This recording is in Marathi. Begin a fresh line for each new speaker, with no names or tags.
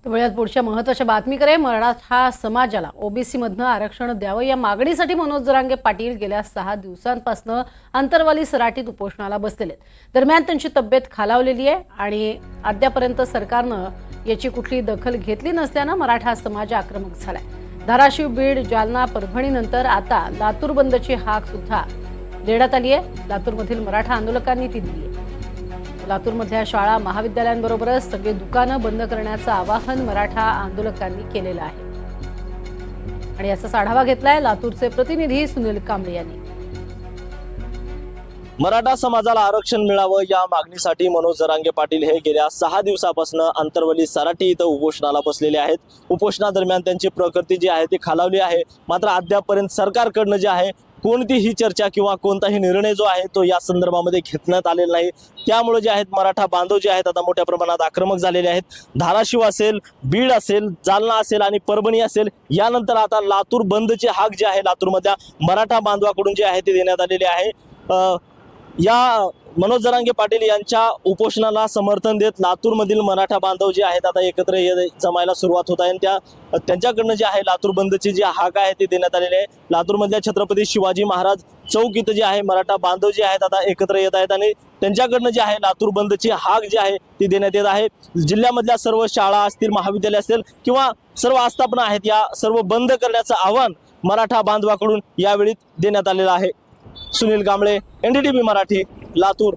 वेळात पुढच्या महत्त्वाच्या बातमीकडे. मराठा समाजाला ओबीसी मधनं आरक्षण द्यावं या मागणीसाठी मनोज जरांगे पाटील गेल्या 6 दिवसांपासून अंतरवाली सराटीत उपोषणाला बसलेले आहेत. दरम्यान त्यांची तब्येत खालावलेली आहे आणि अद्यापर्यंत सरकारनं याची कुठली दखल घेतली नसल्यानं मराठा समाज आक्रमक झालाय. धाराशिव, बीड, जालना, परभणीनंतर आता लातूर बंदची हाक सुद्धा देण्यात आली आहे. लातूरमधील मराठा आंदोलकांनी ती दिली आहे. लातूरमधल्या शाळा, महाविद्यालयांबरोबरच सगळी दुकानं बंद करण्याचं आवाहन मराठा आंदोलकांनी केलेलं आहे आणि याचा आढावा घेतलाय लातूरचे प्रतिनिधी सुनील कांबळे यांनी.
मराठा समाजाला आरक्षण मिळावं या मागणीसाठी मनोज जरांगे पाटील हे गेल्या 6 दिवसापासून अंतरवली सराटी इथं उपोषणाला बसलेले आहेत. उपोषणादरम्यान त्यांची प्रकृती जी आहे ती खालावली आहे. मात्र अद्यापपर्यंत सरकारकडनं जे आहे कोणतीही चर्चा किंवा कोणताही निर्णय जो आहे तो या संदर्भामध्ये घेतण्यात आलेला नाही. त्यामुळे जे आहेत मराठा बांधव जे आहेत आता मोठ्या प्रमाणात आक्रमक झालेले आहेत. धाराशिव असेल, बीड असेल, जालना असेल आणि परभणी असेल, यानंतर आता लातूर बंदची हाक जी आहे लातूरमधल्या मराठा बांधवाकडून जे आहे ते देण्यात आलेली आहे. या मनोज जरांगे पाटील यांच्या उपोषणाला समर्थन देत लातूरमधील मराठा बांधव जे आहेत आता एकत्र जमायला सुरुवात होत आहे आणि त्यांच्याकडनं जे आहे लातूर बंदची जी हाक आहे ती देण्यात आलेली आहे. लातूरमधल्या छत्रपती शिवाजी महाराज चौक इथं जे आहे मराठा बांधव जे आहेत आता एकत्र येत आहेत आणि त्यांच्याकडनं जे आहे लातूर बंदची हाक जी आहे ती देण्यात येत आहे. जिल्ह्यामधल्या सर्व शाळा असतील, महाविद्यालय असतील किंवा सर्व आस्थापना आहेत, या सर्व बंद करण्याचं आवाहन मराठा बांधवाकडून यावेळी देण्यात आलेलं आहे. सुनील कांबळे, NDTV मराठी, लातूर.